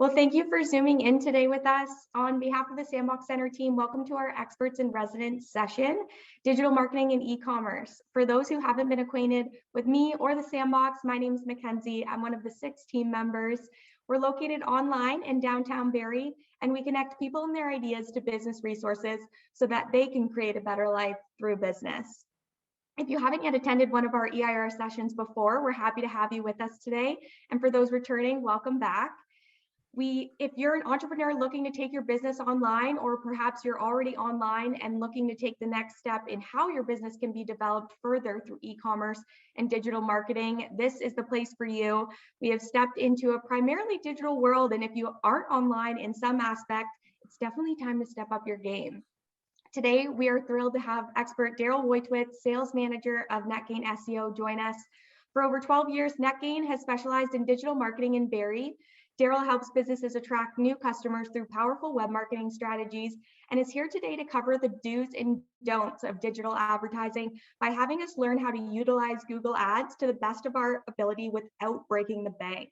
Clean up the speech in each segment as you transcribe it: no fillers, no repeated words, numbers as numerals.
Well, thank you for zooming in today with us. On behalf of the Sandbox Center team, welcome to our Experts in Residence session, Digital Marketing and E-commerce. For those who haven't been acquainted with me or the Sandbox, my name is Mackenzie. I'm one of the 6 team members. We're located online in downtown Barrie, and we connect people and their ideas to business resources so that they can create a better life through business. If you haven't yet attended one of our EIR sessions before, we're happy to have you with us today. And for those returning, welcome back. If you're an entrepreneur looking to take your business online, or perhaps you're already online and looking to take the next step in how your business can be developed further through e-commerce and digital marketing, this is the place for you. We have stepped into a primarily digital world, and if you aren't online in some aspect, it's definitely time to step up your game. Today, we are thrilled to have expert Daryl Woytowicz, sales manager of NetGain SEO, join us. For over 12 years, NetGain has specialized in digital marketing in Barrie. Daryl helps businesses attract new customers through powerful web marketing strategies and is here today to cover the do's and don'ts of digital advertising by having us learn how to utilize Google Ads to the best of our ability without breaking the bank.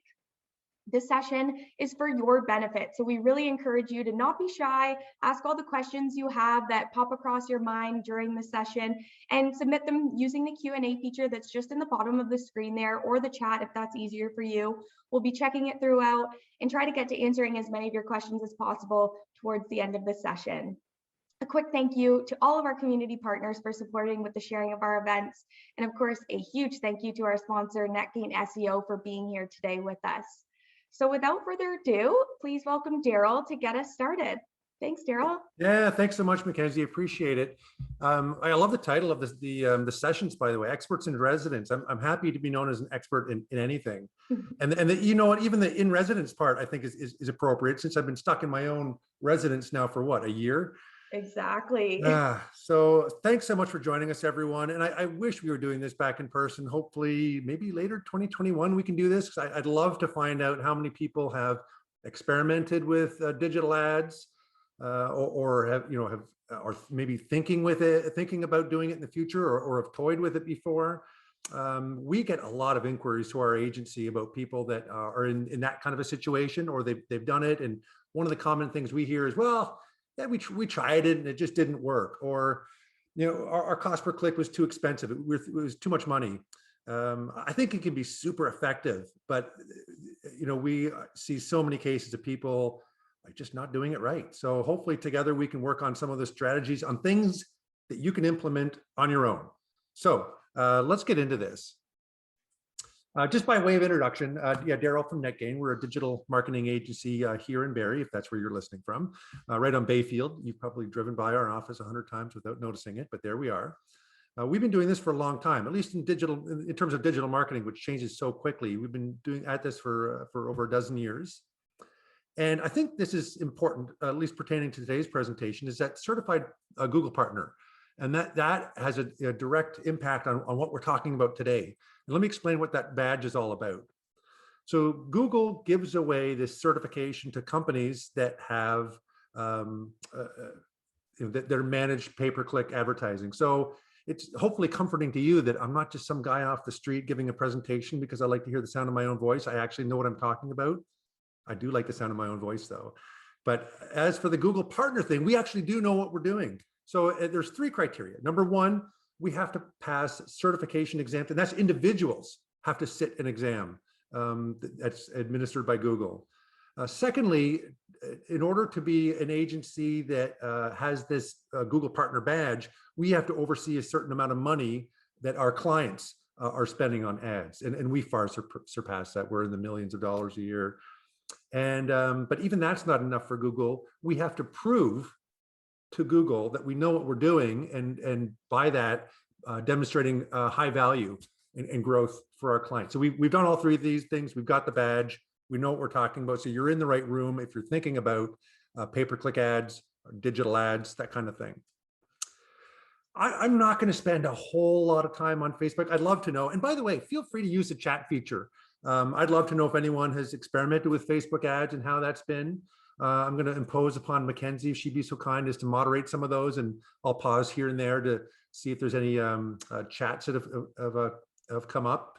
This session is for your benefit, so we really encourage you to not be shy, ask all the questions you have that pop across your mind during the session, and submit them using the Q&A feature that's just in the bottom of the screen there, or the chat if that's easier for you. We'll be checking it throughout and try to get to answering as many of your questions as possible towards the end of the session. A quick thank you to all of our community partners for supporting with the sharing of our events, and of course, a huge thank you to our sponsor, NetGain SEO, for being here today with us. So without further ado, please welcome Daryl to get us started. Thanks, Daryl. Yeah, thanks so much, Mackenzie. Appreciate it. I love the title of the sessions, by the way, Experts in Residence. I'm happy to be known as an expert in anything. And you know what, even the in residence part, I think is appropriate, since I've been stuck in my own residence now for what, a year? Exactly. So thanks so much for joining us, everyone. And I wish we were doing this back in person. Hopefully, maybe later 2021, we can do this. I'd love to find out how many people have experimented with digital ads, or are maybe thinking about doing it in the future, or have toyed with it before. We get a lot of inquiries to our agency about people that are in that kind of a situation, or they've done it. And one of the common things we hear is, well, yeah, we tried it and it just didn't work, or our cost per click was too expensive. It was too much money. I think it can be super effective, but we see so many cases of people like just not doing it right. So hopefully together we can work on some of the strategies on things that you can implement on your own. So let's get into this. Just by way of introduction, Daryl from NetGain. We're a digital marketing agency here in Barrie, if that's where you're listening from, right on Bayfield. You've probably driven by our office 100 times without noticing it, but there we are. We've been doing this for a long time, at least in terms of digital marketing, which changes so quickly. We've been doing this for over a dozen years. And I think this is important, at least pertaining to today's presentation, is that certified Google partner. And that has a direct impact on what we're talking about today. And let me explain what that badge is all about. So Google gives away this certification to companies that have that they're managed pay-per-click advertising. So it's hopefully comforting to you that I'm not just some guy off the street giving a presentation because I like to hear the sound of my own voice. I actually know what I'm talking about. I do like the sound of my own voice though. But as for the Google partner thing, we actually do know what we're doing. So there's 3 criteria. Number 1, we have to pass certification exams, and that's individuals have to sit an exam that's administered by Google. Secondly, in order to be an agency that has this Google partner badge, we have to oversee a certain amount of money that our clients are spending on ads. And we far surpass that. We're in the millions of dollars a year. And but even that's not enough for Google. We have to prove to Google that we know what we're doing, and by that demonstrating high value and growth for our clients. So we've done all 3 of these things. We've got the badge. We know what we're talking about. So you're in the right room if you're thinking about pay-per-click ads, or digital ads, that kind of thing. I'm not going to spend a whole lot of time on Facebook. I'd love to know. And by the way, feel free to use the chat feature. I'd love to know if anyone has experimented with Facebook ads and how that's been. I'm going to impose upon Mackenzie, if she'd be so kind as to moderate some of those, and I'll pause here and there to see if there's any chats that have come up.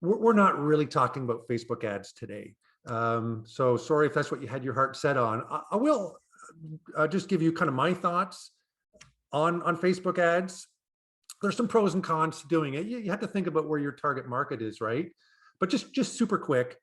We're not really talking about Facebook ads today. So sorry if that's what you had your heart set on. I will just give you kind of my thoughts on Facebook ads. There's some pros and cons to doing it. You have to think about where your target market is, right? But just super quick,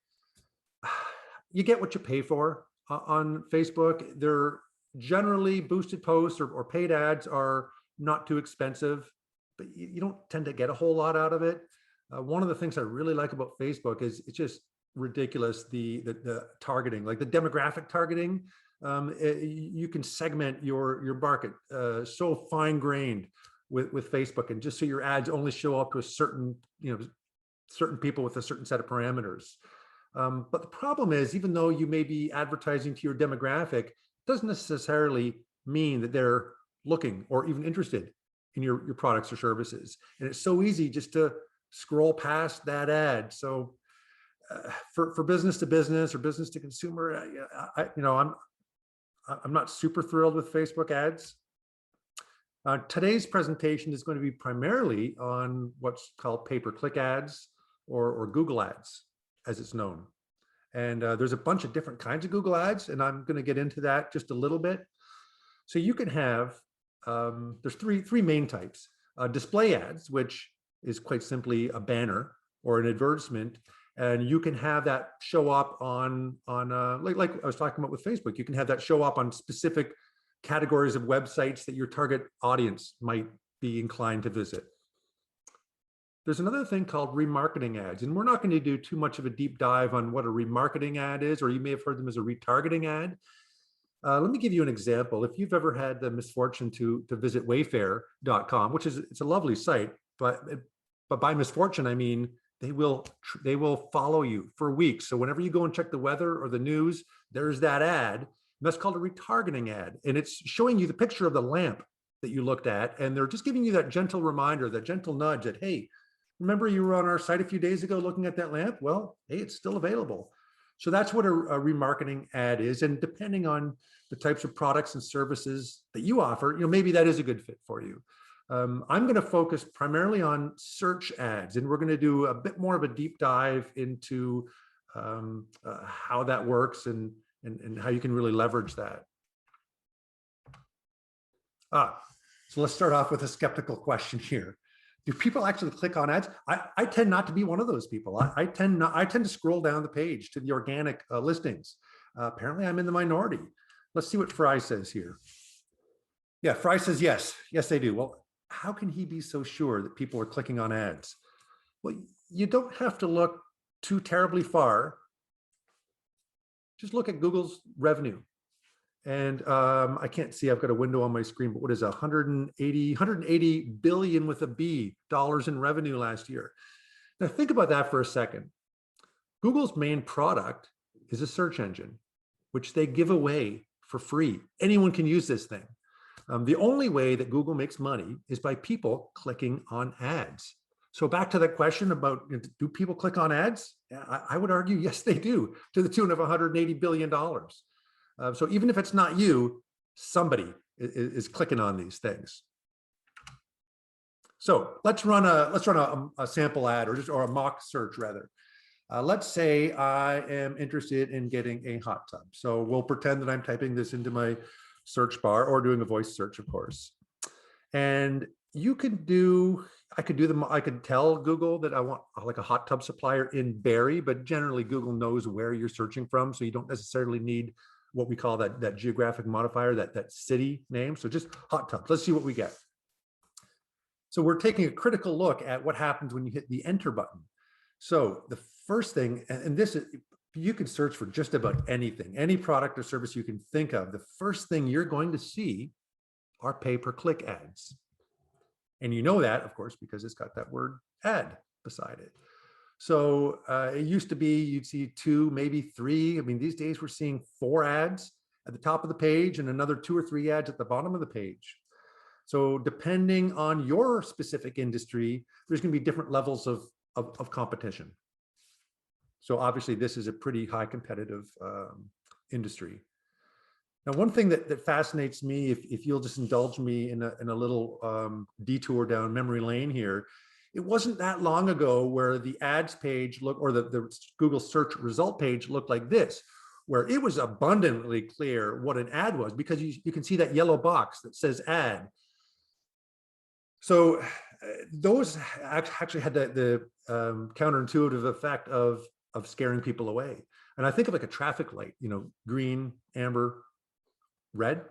you get what you pay for on Facebook. They're generally boosted posts or paid ads are not too expensive, but you don't tend to get a whole lot out of it. One of the things I really like about Facebook is it's just ridiculous, the targeting, like the demographic targeting. You can segment your market so fine-grained with Facebook, and just so your ads only show up to a certain, certain people with a certain set of parameters. But the problem is, even though you may be advertising to your demographic, doesn't necessarily mean that they're looking or even interested in your products or services. And it's so easy just to scroll past that ad. So for business to business or business to consumer, I'm not super thrilled with Facebook ads. Today's presentation is going to be primarily on what's called pay-per-click ads or Google ads, as it's known. And there's a bunch of different kinds of Google ads, and I'm going to get into that just a little bit. So you can have, there's three main types. Display ads, which is quite simply a banner or an advertisement, and you can have that show up on like I was talking about with Facebook. You can have that show up on specific categories of websites that your target audience might be inclined to visit. There's another thing called remarketing ads, and we're not going to do too much of a deep dive on what a remarketing ad is, or you may have heard them as a retargeting ad. Let me give you an example. If you've ever had the misfortune to visit wayfair.com, which is, it's a lovely site, but by misfortune, I mean, they will follow you for weeks. So whenever you go and check the weather or the news, there's that ad. And that's called a retargeting ad. And it's showing you the picture of the lamp that you looked at. And they're just giving you that gentle reminder, that gentle nudge that, hey, remember you were on our site a few days ago looking at that lamp? Well, hey, it's still available. So that's what a remarketing ad is. And depending on the types of products and services that you offer, maybe that is a good fit for you. I'm going to focus primarily on search ads, and we're going to do a bit more of a deep dive into how that works and how you can really leverage that. So let's start off with a skeptical question here. Do people actually click on ads? I tend not to be one of those people. I tend to scroll down the page to the organic listings. Apparently I'm in the minority. Let's see what Fry says here. Yeah, Fry says yes. Yes, they do. Well, how can he be so sure that people are clicking on ads? Well, you don't have to look too terribly far. Just look at Google's revenue. And I can't see, I've got a window on my screen, but what is 180 billion with a B dollars in revenue last year. Now think about that for a second. Google's main product is a search engine, which they give away for free. Anyone can use this thing. The only way that Google makes money is by people clicking on ads. So back to that question about, do people click on ads? I would argue, yes, they do, to the tune of $180 billion. So even if it's not you, somebody is clicking on these things. So let's run a sample ad or a mock search rather. Let's say I am interested in getting a hot tub. So we'll pretend that I'm typing this into my search bar or doing a voice search, of course. And you could do, I could tell Google that I want like a hot tub supplier in Barrie, but generally Google knows where you're searching from. So you don't necessarily need what we call that geographic modifier, that city name. So just hot tubs. Let's see what we get. So we're taking a critical look at what happens when you hit the enter button. So the first thing, and this is, you can search for just about anything, any product or service you can think of. The first thing you're going to see are pay-per-click ads. And you know that, of course, because it's got that word ad beside it. So it used to be you'd see 2, maybe 3. I mean, these days we're seeing 4 ads at the top of the page and another 2 or 3 ads at the bottom of the page. So depending on your specific industry, there's going to be different levels of competition. So obviously this is a pretty high competitive industry. Now, one thing that fascinates me, if you'll just indulge me in a little detour down memory lane here, it wasn't that long ago where the ads page looked, or the Google search result page looked like this, where it was abundantly clear what an ad was, because you can see that yellow box that says ad. So those actually had the counterintuitive effect of scaring people away. And I think of like a traffic light, green, amber, red.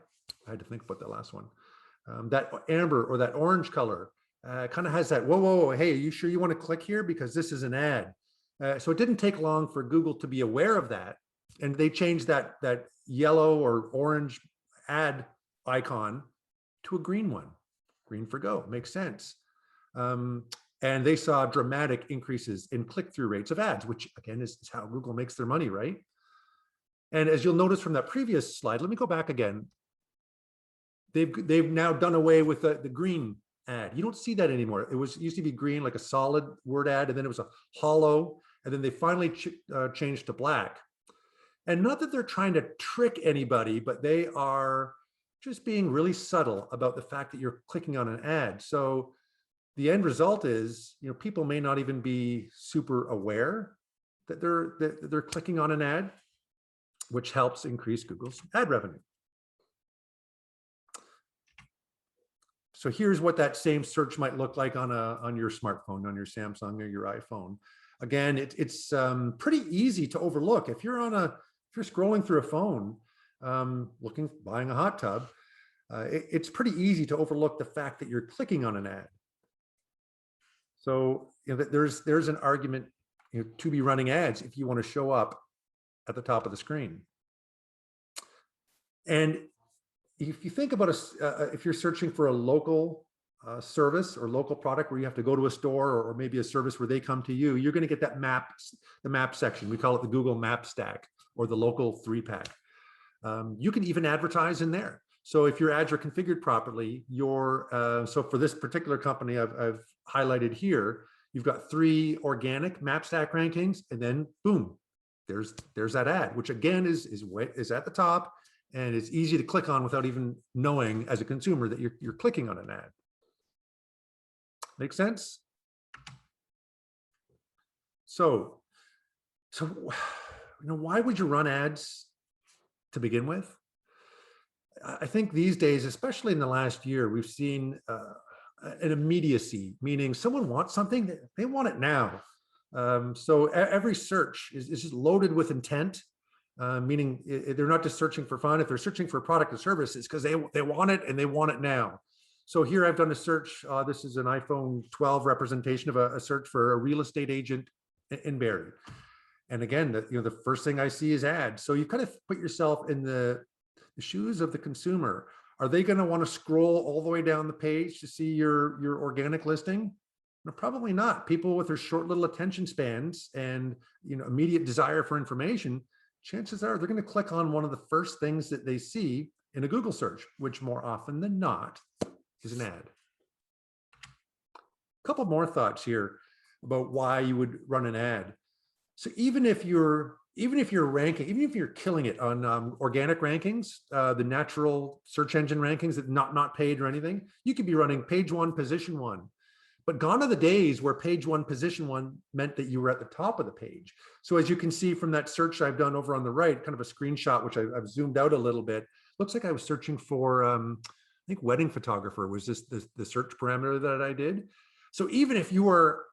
I had to think about the last one. That amber or that orange color kind of has that, whoa, whoa, whoa, hey, are you sure you want to click here? Because this is an ad. So it didn't take long for Google to be aware of that. And they changed that yellow or orange ad icon to a green one. Green for go, makes sense. And they saw dramatic increases in click-through rates of ads, which again is how Google makes their money, right? And as you'll notice from that previous slide, let me go back again. They've now done away with the green ad. You don't see that anymore. It used to be green, like a solid word ad, and then it was a hollow, and then they finally changed to black. And not that they're trying to trick anybody, but they are just being really subtle about the fact that you're clicking on an ad. So the end result is, people may not even be super aware that they're clicking on an ad, which helps increase Google's ad revenue. So here's what that same search might look like on your smartphone, on your Samsung or your iPhone. Again, it's pretty easy to overlook. If you're scrolling through a phone, buying a hot tub, it's pretty easy to overlook the fact that you're clicking on an ad. So there's an argument to be running ads if you want to show up at the top of the screen. And if you think about if you're searching for a local service or local product where you have to go to a store, or maybe a service where they come to you, you're going to get that the map section. We call it the Google Map Stack, or the local 3-pack. You can even advertise in there. So if your ads are configured properly, so for this particular company I've highlighted here, you've got 3 organic map stack rankings, and then boom, there's that ad, which again is at the top, and it's easy to click on without even knowing as a consumer that you're clicking on an ad. Make sense? So why would you run ads to begin with? I think these days, especially in the last year, we've seen an immediacy, meaning someone wants something, they want it now. So every search is just loaded with intent, meaning they're not just searching for fun. If they're searching for a product or service, it's because they want it and they want it now. So here I've done a search. This is an iPhone 12 representation of a search for a real estate agent in Barrie. And again, the first thing I see is ads. So you kind of put yourself in the shoes of the consumer. Are they going to want to scroll all the way down the page to see your organic listing? No, probably not. People with their short little attention spans and immediate desire for information, chances are they're going to click on one of the first things that they see in a Google search, which more often than not is an ad. A couple more thoughts here about why you would run an ad. So even if you're ranking, even if you're killing it on organic rankings, the natural search engine rankings that not paid or anything, you could be running page 1, position 1. But gone are the days where page 1, position 1 meant that you were at the top of the page. So as you can see from that search I've done over on the right, kind of a screenshot, which I've zoomed out a little bit, looks like I was searching for, I think wedding photographer was just the search parameter that I did. So even if you are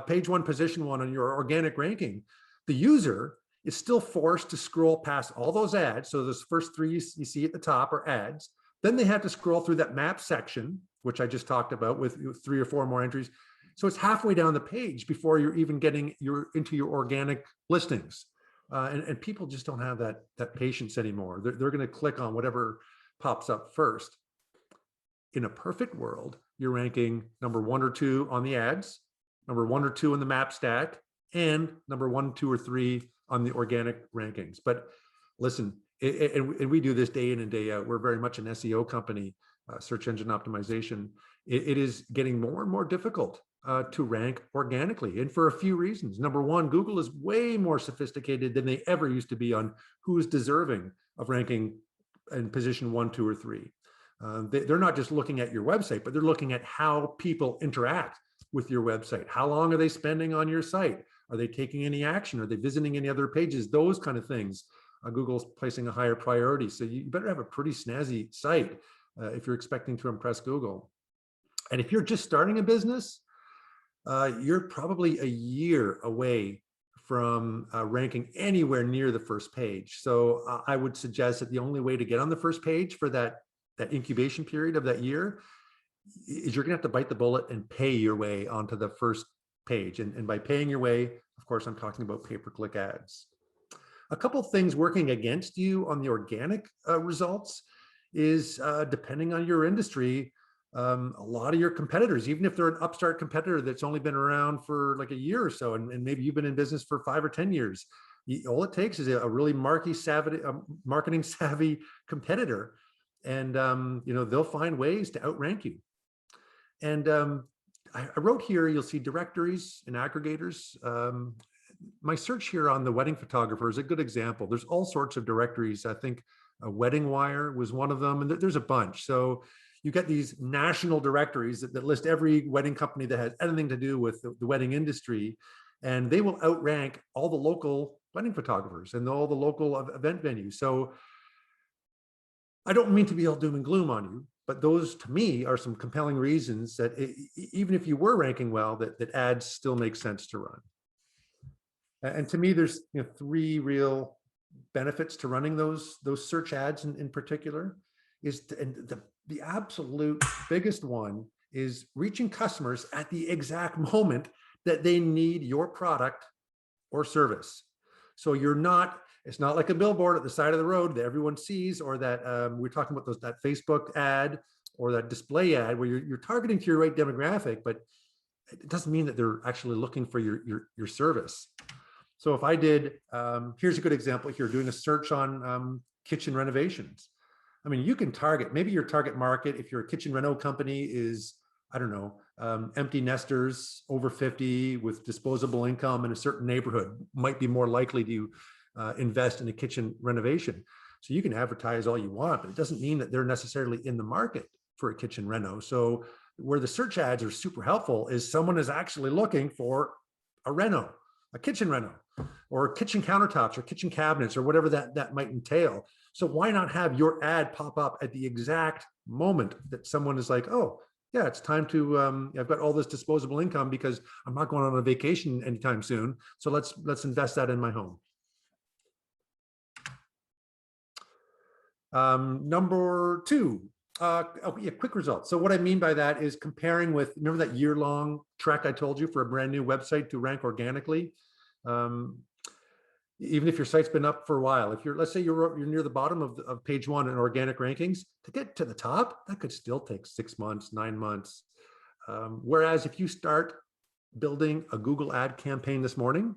page 1, position 1 on your organic ranking, the user is still forced to scroll past all those ads. So those first 3 you see at the top are ads. Then they have to scroll through that map section, which I just talked about, with 3 or 4 more entries. So it's halfway down the page before you're even getting into your organic listings. And people just don't have that patience anymore. They're going to click on whatever pops up first. In a perfect world, you're ranking number 1 or 2 on the ads, number 1 or 2 in the map stack, and number 1, 2, or 3 on the organic rankings. But listen, and we do this day in and day out. We're very much an SEO company, search engine optimization. It is getting more and more difficult to rank organically, and for a few reasons. Number 1, Google is way more sophisticated than they ever used to be on who is deserving of ranking in position 1, 2, or 3. They're not just looking at your website, but they're looking at how people interact with your website? How long are they spending on your site? Are they taking any action? Are they visiting any other pages? Those kind of things. Google's placing a higher priority. So you better have a pretty snazzy site if you're expecting to impress Google. And if you're just starting a business, you're probably a year away from ranking anywhere near the first page. So I would suggest that the only way to get on the first page for that incubation period of that year is you're gonna have to bite the bullet and pay your way onto the first page. And by paying your way, of course, I'm talking about pay-per-click ads. A couple of things working against you on the organic results is depending on your industry, a lot of your competitors, even if they're an upstart competitor that's only been around for like a year or so, and maybe you've been in business for 5 or 10 years, all it takes is a really marketing savvy competitor, and they'll find ways to outrank you. And I wrote here, you'll see directories and aggregators. My search here on the wedding photographer is a good example. There's all sorts of directories. I think Wedding Wire was one of them, and there's a bunch. So you get these national directories that list every wedding company that has anything to do with the wedding industry, and they will outrank all the local wedding photographers and all the local event venues. So I don't mean to be all doom and gloom on you, but those to me are some compelling reasons that even if you were ranking well, that ads still make sense to run. And to me, there's 3 real benefits to running those search ads in particular. And the absolute biggest one is reaching customers at the exact moment that they need your product or service. So it's not like a billboard at the side of the road that everyone sees, or that we're talking about that Facebook ad or that display ad where you're targeting to your right demographic, but it doesn't mean that they're actually looking for your service. So if I did, here's a good example here, doing a search on kitchen renovations. I mean, you can target, maybe your target market, if you're a kitchen reno company, is, I don't know, empty nesters over 50 with disposable income in a certain neighborhood might be more likely to invest in a kitchen renovation. So you can advertise all you want, but it doesn't mean that they're necessarily in the market for a kitchen reno. So where the search ads are super helpful is someone is actually looking for a reno, a kitchen reno, or kitchen countertops or kitchen cabinets or whatever that might entail. So why not have your ad pop up at the exact moment that someone is like, oh, yeah, it's time to, I've got all this disposable income because I'm not going on a vacation anytime soon. So let's invest that in my home. Number 2, quick results. So what I mean by that is comparing with, remember that year-long trek I told you for a brand new website to rank organically? Even if your site's been up for a while, if let's say you're near the bottom of page 1 in organic rankings, to get to the top, that could still take 6 months, 9 months. Whereas if you start building a Google ad campaign this morning,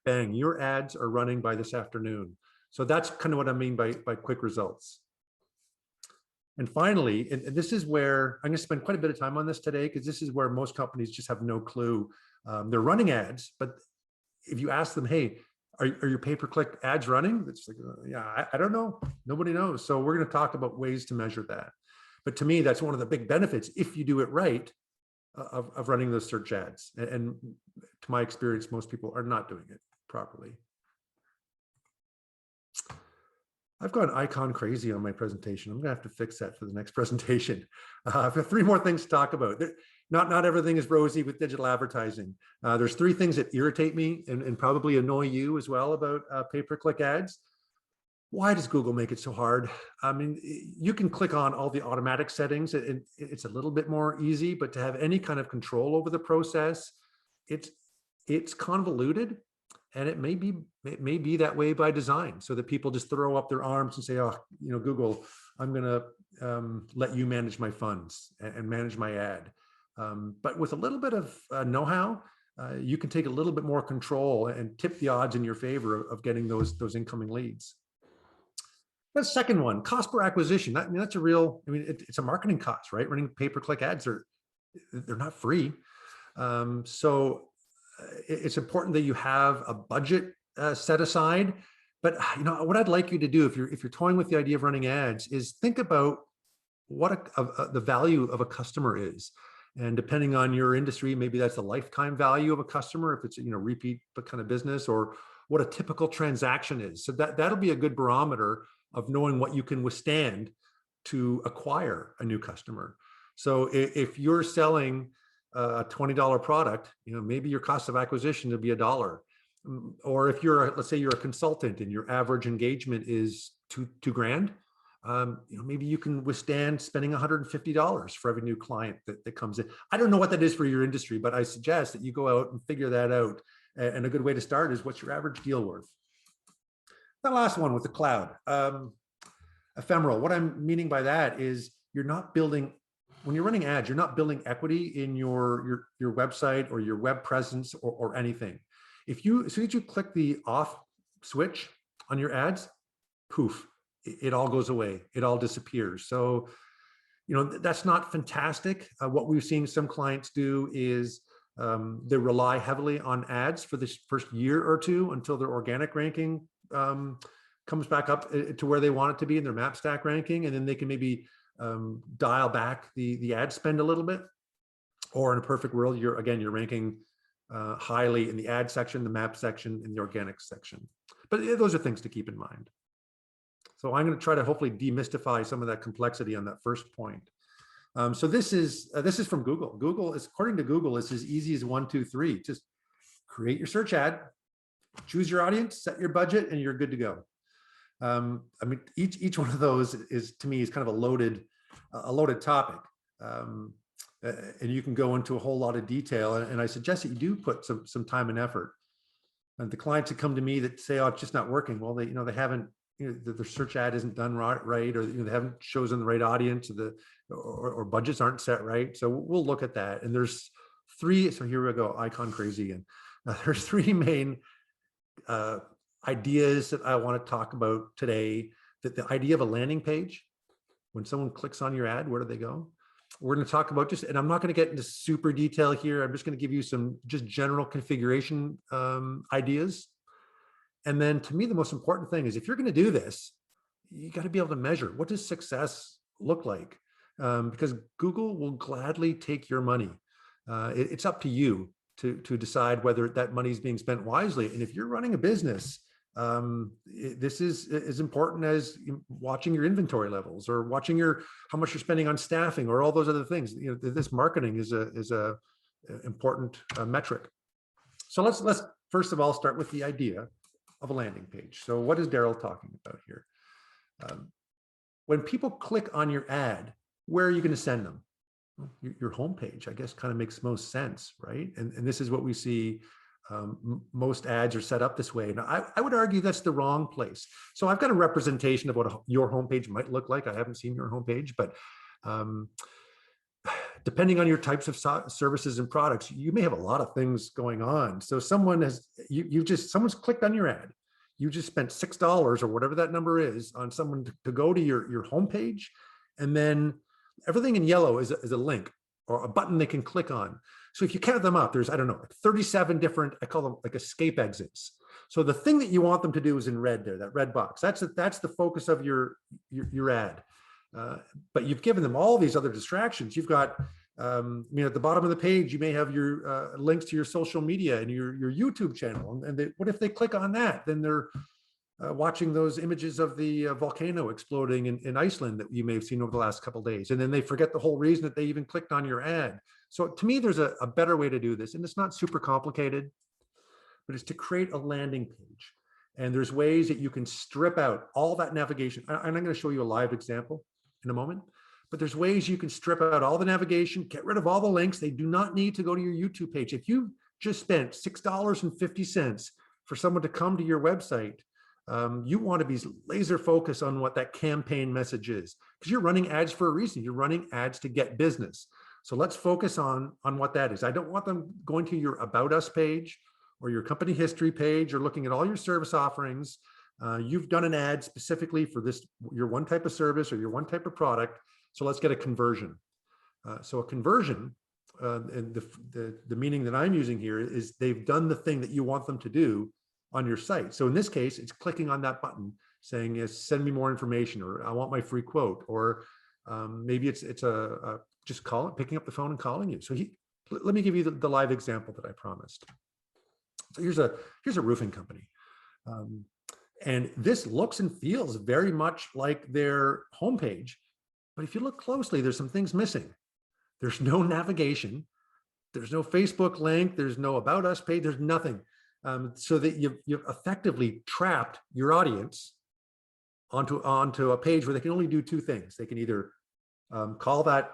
bang, your ads are running by this afternoon. So that's kind of what I mean by quick results. And finally, and this is where I'm going to spend quite a bit of time on this today, because this is where most companies just have no clue. They're running ads, but if you ask them, hey, are your pay-per-click ads running? It's like, yeah, I don't know. Nobody knows. So we're going to talk about ways to measure that. But to me, that's one of the big benefits, if you do it right, of running those search ads. And to my experience, most people are not doing it properly. I've gone icon crazy on my presentation. I'm gonna have to fix that for the next presentation. I've got 3 more things to talk about. Not everything is rosy with digital advertising. There's 3 things that irritate me and probably annoy you as well about pay-per-click ads. Why does Google make it so hard? I mean, you can click on all the automatic settings and it's a little bit more easy, but to have any kind of control over the process, it's convoluted. And it may be that way by design, so that people just throw up their arms and say, oh, Google, I'm going to let you manage my funds and manage my ad. But with a little bit of know-how, you can take a little bit more control and tip the odds in your favor of getting those incoming leads. The second one, cost per acquisition. That's a real, it's a marketing cost, right? Running pay-per-click ads they're not free. So it's important that you have a budget set aside. But what I'd like you to do, if you're toying with the idea of running ads, is think about what the value of a customer is. And depending on your industry, maybe that's the lifetime value of a customer, if it's, repeat kind of business, or what a typical transaction is. So that'll be a good barometer of knowing what you can withstand to acquire a new customer. So if you're selling a $20 product, maybe your cost of acquisition will be $1. Or if let's say you're a consultant and your average engagement is two grand, maybe you can withstand spending $150 for every new client that comes in. I don't know what that is for your industry, but I suggest that you go out and figure that out. And a good way to start is, what's your average deal worth? The last one with the cloud, ephemeral. What I'm meaning by that is, you're not building, when you're running ads, you're not building equity in your website or your web presence or anything. As soon as you click the off switch on your ads, poof, it all goes away. It all disappears. So, that's not fantastic. What we've seen some clients do is they rely heavily on ads for this first year or two until their organic ranking comes back up to where they want it to be in their map stack ranking. And then they can maybe dial back the ad spend a little bit. Or in a perfect world, you're ranking highly in the ad section, the map section, and the organic section. But those are things to keep in mind. So I'm going to try to hopefully demystify some of that complexity on that first point. So this is from Google. According to Google, it's as easy as 1, 2, 3. Just create your search ad, choose your audience, set your budget, and you're good to go. I mean, each one of those is, to me, is kind of a loaded topic. And you can go into a whole lot of detail. And I suggest that you do put some time and effort. And the clients that come to me that say, "Oh, it's just not working," well, they haven't, their search ad isn't done right, or they haven't chosen the right audience, or budgets aren't set right. So we'll look at that. And there's 3. So here we go, icon crazy again. There's 3 main ideas that I want to talk about today. That the idea of a landing page, when someone clicks on your ad, where do they go? We're going to talk about and I'm not going to get into super detail here. I'm just going to give you some just general configuration ideas. And then, to me, the most important thing is, if you're going to do this, you got to be able to measure, what does success look like? Because Google will gladly take your money. It's up to you to decide whether that money is being spent wisely. And if you're running a business, this is as important as watching your inventory levels, or watching how much you're spending on staffing, or all those other things. This marketing is a important metric. So let's first of all start with the idea of a landing page. So what is Daryl talking about here? When people click on your ad, where are you going to send them? Your homepage, I guess, kind of makes most sense, right? And this is what we see. Most ads are set up this way. And I would argue that's the wrong place. So I've got a representation of what your homepage might look like. I haven't seen your homepage, but depending on your types of services and products, you may have a lot of things going on. So someone's clicked on your ad. You just spent $6 or whatever that number is on someone to go to your homepage, and then everything in yellow is a link or a button they can click on. So if you count them up, there's, I don't know, like 37 different, I call them like escape exits. So the thing that you want them to do is in red there, that red box. That's the focus of your ad. But you've given them all these other distractions. You've got, at the bottom of the page, you may have your links to your social media and your YouTube channel. And what if they click on that? Then they're watching those images of the volcano exploding in Iceland that you may have seen over the last couple of days. And then they forget the whole reason that they even clicked on your ad. So to me, there's a better way to do this. And it's not super complicated, but it's to create a landing page. And there's ways that you can strip out all that navigation. And I'm going to show you a live example in a moment. But there's ways you can strip out all the navigation, get rid of all the links. They do not need to go to your YouTube page. If you just spent $6.50 for someone to come to your website, you want to be laser focused on what that campaign message is, because you're running ads for a reason. You're running ads to get business. So let's focus on what that is. I don't want them going to your About Us page or your company history page or looking at all your service offerings. You've done an ad specifically for your one type of service or your one type of product. So let's get a conversion. So a conversion, and the meaning that I'm using here is they've done the thing that you want them to do on your site. So in this case, it's clicking on that button saying, send me more information, or I want my free quote, or maybe it's a just picking up the phone and calling you. So let me give you the live example that I promised. So here's a roofing company. And this looks and feels very much like their homepage. But if you look closely, there's some things missing. There's no navigation. There's no Facebook link. There's no About Us page. There's nothing. So that you've effectively trapped your audience onto a page where they can only do two things. They can either call that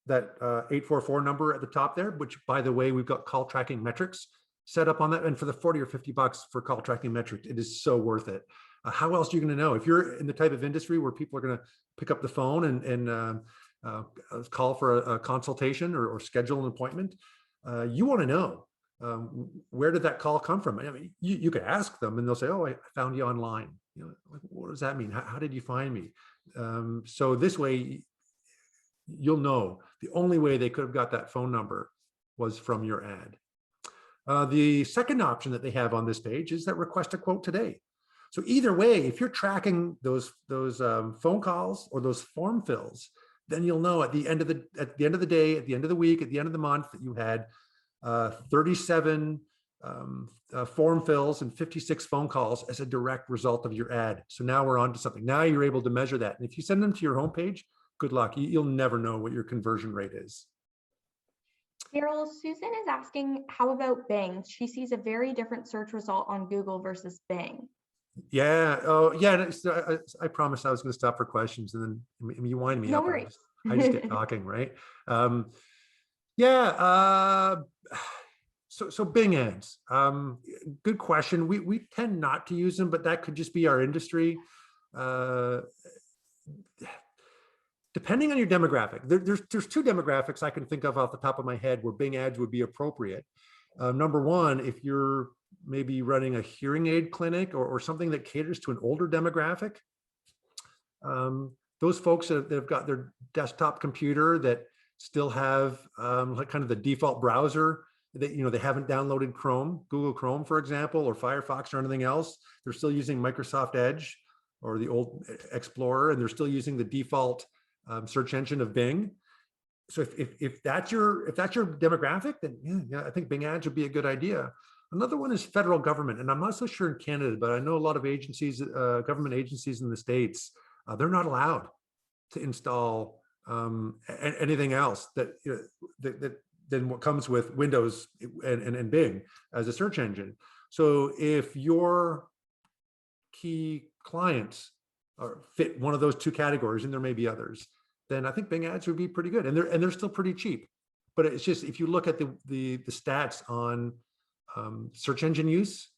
844 number at the top there, which, by the way, we've got call tracking metrics set up on that. And for the 40 or 50 bucks for call tracking metrics, it is so worth it. How else are you going to know? If you're in the type of industry where people are going to pick up the phone and call for a consultation or schedule an appointment, you want to know where did that call come from? I mean, you could ask them and they'll say, oh, I found you online. You know, what does that mean? How did you find me? So this way, you'll know the only way they could have got that phone number was from your ad. The second option that they have on this page is that request a quote today. So either way, if you're tracking those phone calls or those form fills, then you'll know at the end of the day, at the end of the week, at the end of the month, that you had 37 form fills and 56 phone calls as a direct result of your ad. So now we're on to something. Now you're able to measure that. And if you send them to your homepage, good luck. You'll never know what your conversion rate is. Daryl, Susan is asking, how about Bing? She sees a very different search result on Google versus Bing. Yeah. Oh, yeah. I promised I was going to stop for questions, and then you wind me No up. worries. I just get talking, right? Yeah. So Bing ads. Good question. We tend not to use them, but that could just be our industry. Depending on your demographic, there's two demographics I can think of off the top of my head where Bing ads would be appropriate. Number one, if you're maybe running a hearing aid clinic or something that caters to an older demographic, those folks that have got their desktop computer that still have like kind of the default browser that, you know, they haven't downloaded Google Chrome, for example, or Firefox or anything else. They're still using Microsoft Edge or the old Explorer, and they're still using the default search engine of Bing. So if that's your demographic, then yeah, I think Bing ads would be a good idea. Another one is federal government, and I'm not so sure in Canada, but I know a lot of agencies, government agencies in the States, they're not allowed to install anything else than what comes with Windows and Bing as a search engine. So if your key clients fit one of those two categories, and there may be others, then I think Bing ads would be pretty good, and they're still pretty cheap. But it's just, if you look at the stats on search engine use,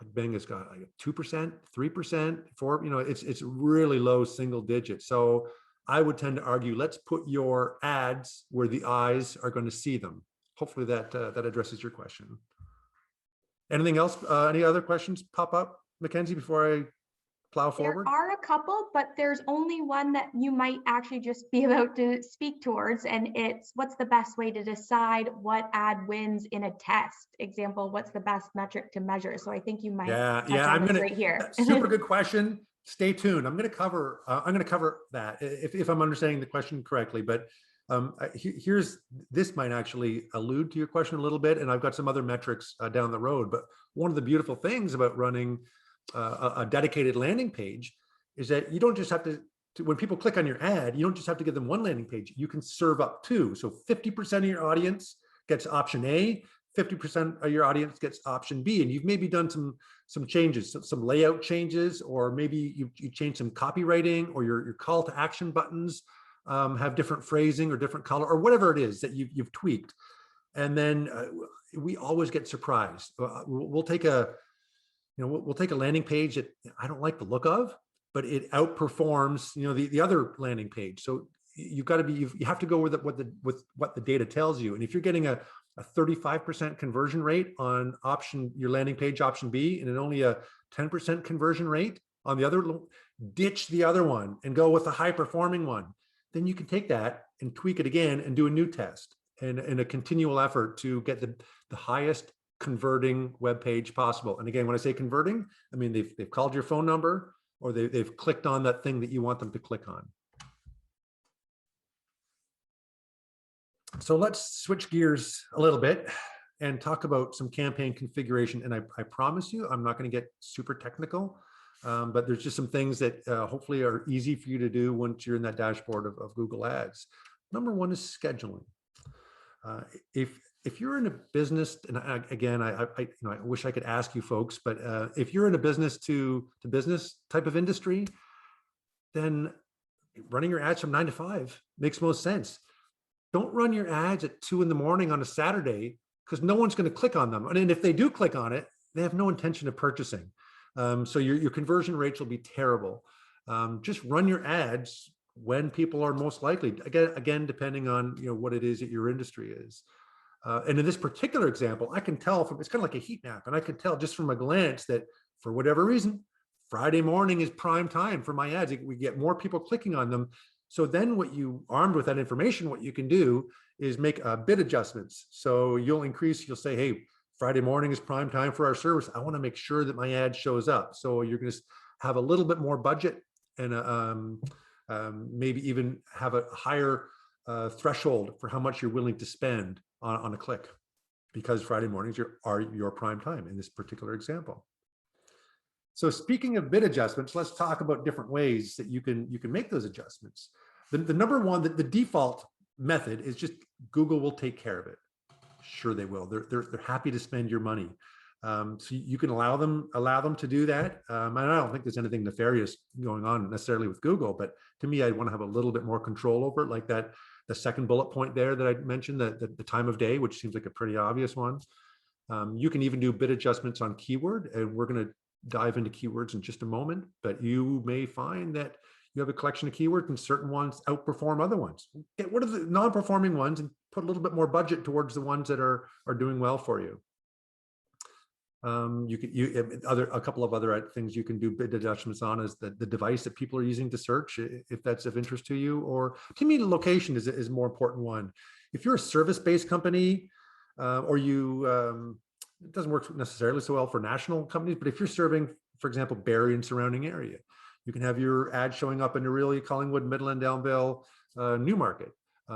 like Bing has got like 2%, 3%, 4%. You know, it's really low single digits. So I would tend to argue, let's put your ads where the eyes are going to see them. Hopefully that addresses your question. Anything else? Any other questions pop up, Mackenzie, before I plow forward? There are a couple, but there's only one that you might actually just be about to speak towards, and it's, what's the best way to decide what ad wins in a test? Example, what's the best metric to measure? So I think you might touch on this right here. Super good question. Stay tuned. I'm going to cover that if I'm understanding the question correctly. But this might actually allude to your question a little bit, and I've got some other metrics down the road. But one of the beautiful things about running a dedicated landing page is that you don't just have to, when people click on your ad, you don't just have to give them one landing page. You can serve up two. So 50% of your audience gets option A, 50% of your audience gets option B, and you've maybe done some changes, some layout changes, or maybe you changed some copywriting, or your call to action buttons have different phrasing or different color, or whatever it is that you've tweaked. And then we always get surprised. We'll take a landing page that I don't like the look of, but it outperforms, the other landing page. So you have to go with what the data tells you. And if you're getting a 35% conversion rate on your landing page option B, and then only a 10% conversion rate on the other, ditch the other one and go with the high performing one. Then you can take that and tweak it again and do a new test, and a continual effort to get the highest converting web page possible. And again, when I say converting, I mean they've called your phone number, or they've clicked on that thing that you want them to click on. So let's switch gears a little bit and talk about some campaign configuration. And I promise you, I'm not going to get super technical, but there's just some things that hopefully are easy for you to do once you're in that dashboard of Google Ads. Number one is scheduling. If you're in a business, and again, I wish I could ask you folks, but if you're in a business to business type of industry, then running your ads from 9 to 5 makes most sense. Don't run your ads at 2 in the morning on a Saturday, because no one's going to click on them. And if they do click on it, they have no intention of purchasing. So your conversion rates will be terrible. Just run your ads when people are most likely. Again, depending on what it is that your industry is. And in this particular example, I can tell it's kind of like a heat map, and I can tell just from a glance that for whatever reason, Friday morning is prime time for my ads. We get more people clicking on them. So then armed with that information, what you can do is make bid adjustments. So you'll say, hey, Friday morning is prime time for our service. I want to make sure that my ad shows up. So you're going to have a little bit more budget, and maybe even have a higher threshold for how much you're willing to spend on a click, because Friday mornings are your prime time in this particular example. So speaking of bid adjustments, let's talk about different ways that you can make those adjustments. The number one, the default method is just Google will take care of it. Sure, they will. They're happy to spend your money. So you can allow them to do that. And I don't think there's anything nefarious going on necessarily with Google, but to me, I want to have a little bit more control over it, like that. The second bullet point there that I mentioned, the time of day, which seems like a pretty obvious one. You can even do bid adjustments on keyword, and we're going to dive into keywords in just a moment, but you may find that you have a collection of keywords and certain ones outperform other ones. Get rid of the non-performing ones and put a little bit more budget towards the ones that are doing well for you. A couple of other things you can do bid adjustments on is the device that people are using to search, if that's of interest to you. Or to me, the location is a more important one. If you're a service-based company, or it doesn't work necessarily so well for national companies, but if you're serving, for example, Barrie and surrounding area, you can have your ad showing up in Orillia, Collingwood, Midland, Elmville, Newmarket.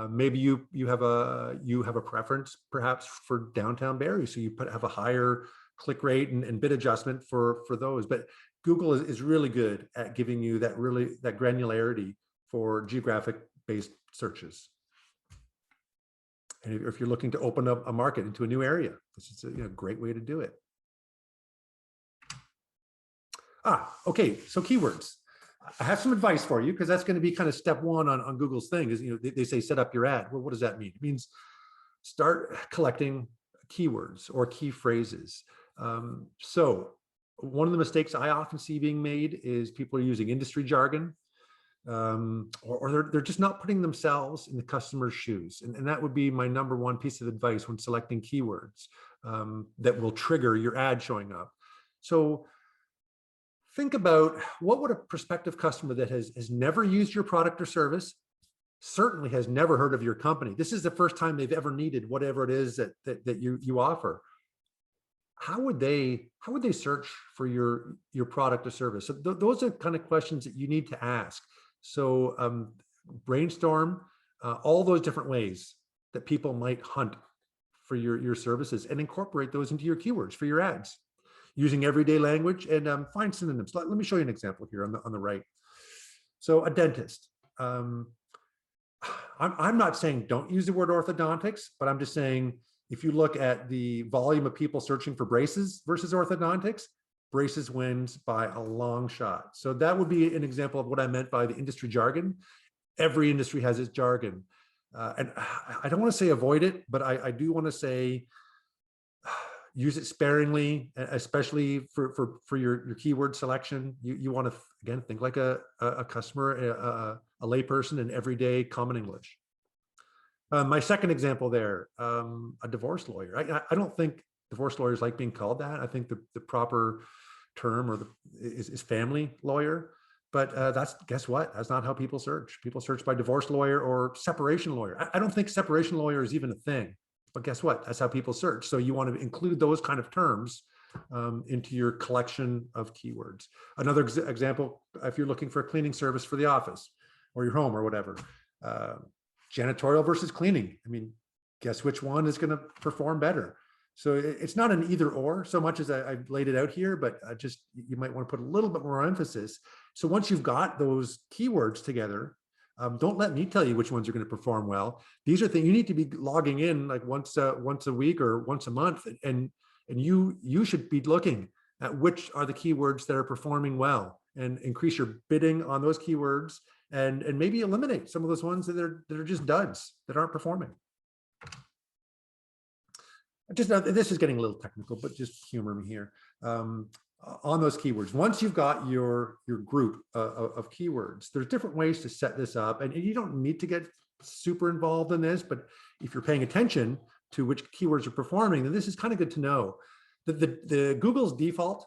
Maybe you have a preference perhaps for downtown Barrie, so you have a higher click rate and bid adjustment for those. But Google is really good at giving you that granularity for geographic based searches. And if you're looking to open up a market into a new area, this is a great way to do it. Okay, so keywords. I have some advice for you, because that's going to be kind of step one on Google's thing is, they say set up your ad. Well, what does that mean? It means start collecting keywords or key phrases. So one of the mistakes I often see being made is people are using industry jargon, or they're just not putting themselves in the customer's shoes. And that would be my number one piece of advice when selecting keywords that will trigger your ad showing up. So think about, what would a prospective customer that has never used your product or service, certainly has never heard of your company, this is the first time they've ever needed whatever it is that you offer, how would they search for your product or service? So those are kind of questions that you need to ask. So brainstorm all those different ways that people might hunt for your services, and incorporate those into your keywords for your ads using everyday language, and find synonyms. Let me show you an example here on the right. So a dentist. I'm not saying don't use the word orthodontics, but I'm just saying, if you look at the volume of people searching for braces versus orthodontics, braces wins by a long shot. So that would be an example of what I meant by the industry jargon. Every industry has its jargon. And I don't want to say avoid it, but I do want to say use it sparingly, especially for your keyword selection. You want to, again, think like a customer, a layperson in everyday common English. My second example there, a divorce lawyer. I don't think divorce lawyers like being called that. I think the proper term is family lawyer. But guess what? That's not how people search. People search by divorce lawyer or separation lawyer. I don't think separation lawyer is even a thing. But guess what? That's how people search. So you want to include those kind of terms into your collection of keywords. Another example, if you're looking for a cleaning service for the office or your home or whatever, janitorial versus cleaning. I mean, guess which one is going to perform better. So it's not an either or so much as I've laid it out here, but just you might want to put a little bit more emphasis. So once you've got those keywords together, don't let me tell you which ones are going to perform well. These are things you need to be logging in like once a week or once a month, and you should be looking at which are the keywords that are performing well, and increase your bidding on those keywords, and maybe eliminate some of those ones that are just duds, that aren't performing. Just this is getting a little technical, but just humor me here. On those keywords, once you've got your group of keywords, there's different ways to set this up, and you don't need to get super involved in this, but if you're paying attention to which keywords are performing, then this is kind of good to know. The Google's default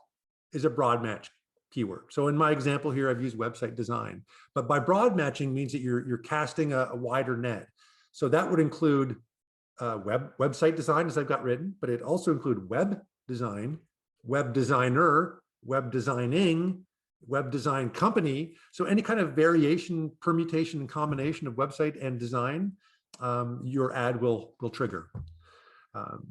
is a broad match keyword. So in my example here, I've used website design, but by broad matching means that you're casting a wider net. So that would include website design, as I've got written, but it also include web design, web designer, web designing, web design company. So any kind of variation, permutation, and combination of website and design, your ad will trigger.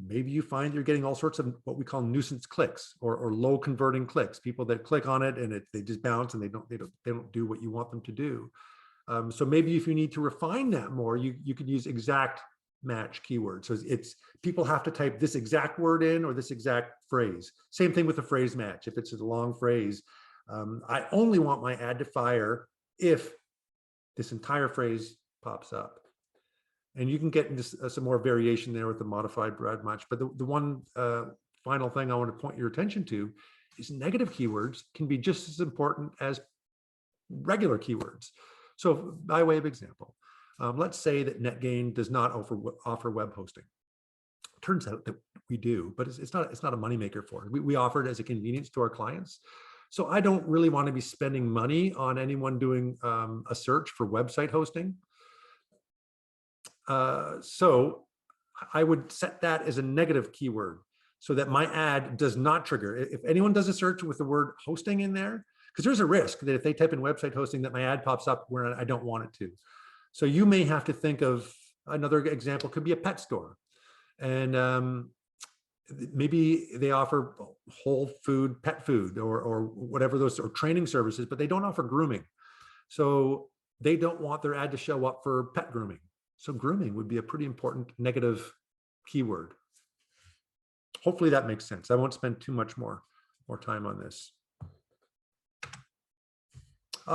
Maybe you find you're getting all sorts of what we call nuisance clicks, or low converting clicks, people that click on it and they just bounce and they don't do what you want them to do. So maybe if you need to refine that more, you could use exact match keywords. So it's people have to type this exact word in or this exact phrase. Same thing with the phrase match. If it's a long phrase, I only want my ad to fire if this entire phrase pops up. And you can get into some more variation there with the modified broad match. But the one final thing I want to point your attention to is negative keywords can be just as important as regular keywords. So by way of example, let's say that NetGain does not offer web hosting. Turns out that we do, but it's not a moneymaker for it. We offer it as a convenience to our clients. So I don't really want to be spending money on anyone doing a search for website hosting. So I would set that as a negative keyword so that my ad does not trigger. If anyone does a search with the word hosting in there, because there's a risk that if they type in website hosting that my ad pops up where I don't want it to. So you may have to think of another example, could be a pet store. And maybe they offer whole food, pet food, or whatever those, or training services, but they don't offer grooming. So they don't want their ad to show up for pet grooming. So grooming would be a pretty important negative keyword. Hopefully that makes sense. I won't spend too much more time on this.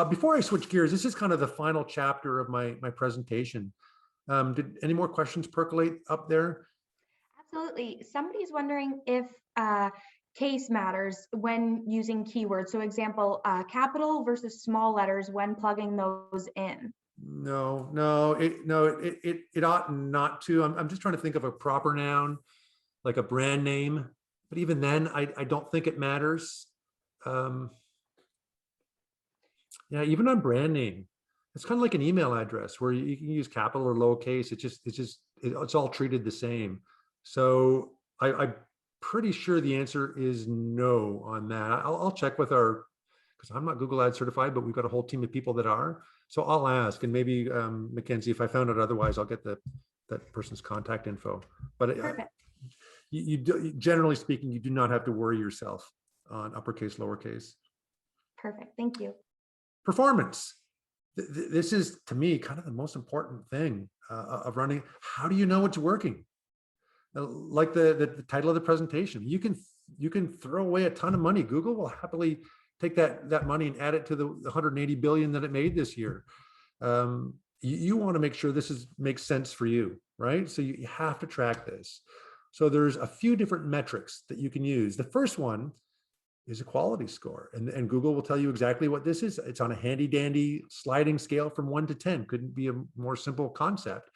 Before I switch gears, this is kind of the final chapter of my presentation. Did any more questions percolate up there? Absolutely. Somebody's wondering if case matters when using keywords. So example, capital versus small letters when plugging those in. No, it ought not to. I'm just trying to think of a proper noun, like a brand name, but even then, I don't think it matters. Yeah, even on brand name, it's kind of like an email address where you can use capital or lowercase. It's all treated the same. So I'm pretty sure the answer is no on that. I'll check with because I'm not Google Ads certified, but we've got a whole team of people that are. So I'll ask, and maybe Mackenzie, if I found it otherwise, I'll get that person's contact info. But generally speaking, you do not have to worry yourself on uppercase, lowercase. Perfect. Thank you. Performance. This is, to me, kind of the most important thing of running. How do you know it's working? Like the title of the presentation, you can throw away a ton of money. Google will happily take that money and add it to the 180 billion that it made this year. You want to make sure this makes sense for you, right? So you have to track this. So there's a few different metrics that you can use. The first one is a quality score, and Google will tell you exactly what this is. It's on a handy dandy sliding scale from 1 to 10. Couldn't be a more simple concept.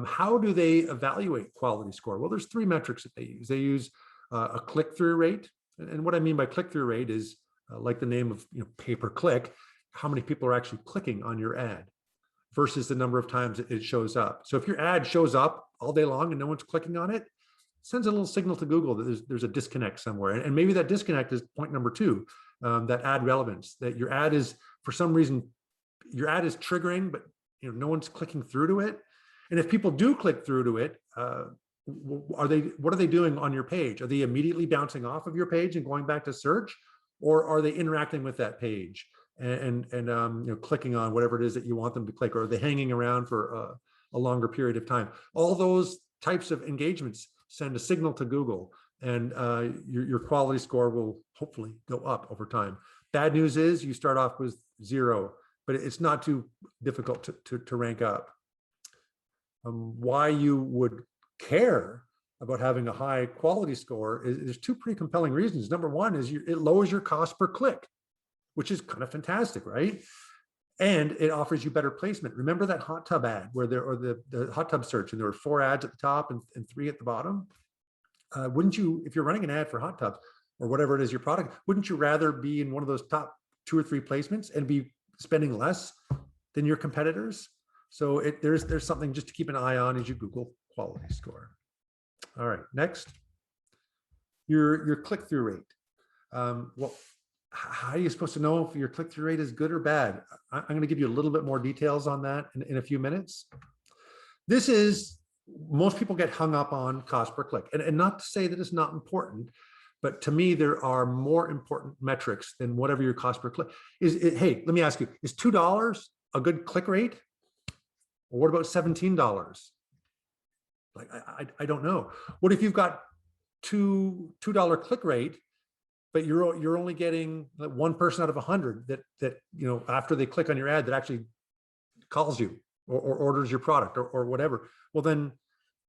How do they evaluate quality score? Well, there's 3 metrics that they use. They use a click-through rate, and what I mean by click-through rate is like the name of pay-per-click, how many people are actually clicking on your ad versus the number of times it shows up. So if your ad shows up all day long and no one's clicking on it, sends a little signal to Google that there's a disconnect somewhere. And maybe that disconnect is point number 2, that ad relevance, that your ad is, for some reason, your ad is triggering, but no one's clicking through to it. And if people do click through to it, what are they doing on your page? Are they immediately bouncing off of your page and going back to search, or are they interacting with that page and clicking on whatever it is that you want them to click, or are they hanging around for a longer period of time? All those types of engagements send a signal to Google, and your quality score will hopefully go up over time. Bad news is you start off with 0, but it's not too difficult to rank up. Why you would care about having a high quality score is there's 2 pretty compelling reasons. Number one is it lowers your cost per click, which is kind of fantastic, right? And it offers you better placement. Remember that hot tub ad where the hot tub search, and there were 4 ads at the top and 3 at the bottom? Wouldn't you, if you're running an ad for hot tubs or whatever it is your product, wouldn't you rather be in one of those top 2 or 3 placements and be spending less than your competitors? So there's something just to keep an eye on as you Google quality score. All right, next, your click-through rate. Well, how are you supposed to know if your click-through rate is good or bad? I'm going to give you a little bit more details on that in a few minutes. Most people get hung up on cost per click, and not to say that it's not important, but to me, there are more important metrics than whatever your cost per click is. Hey, let me ask you, is $2 a good click rate? Or what about $17? Like, I don't know. What if you've got $2 click rate, but you're only getting like 1 person out of 100 that after they click on your ad that actually calls you or orders your product or whatever? Well, then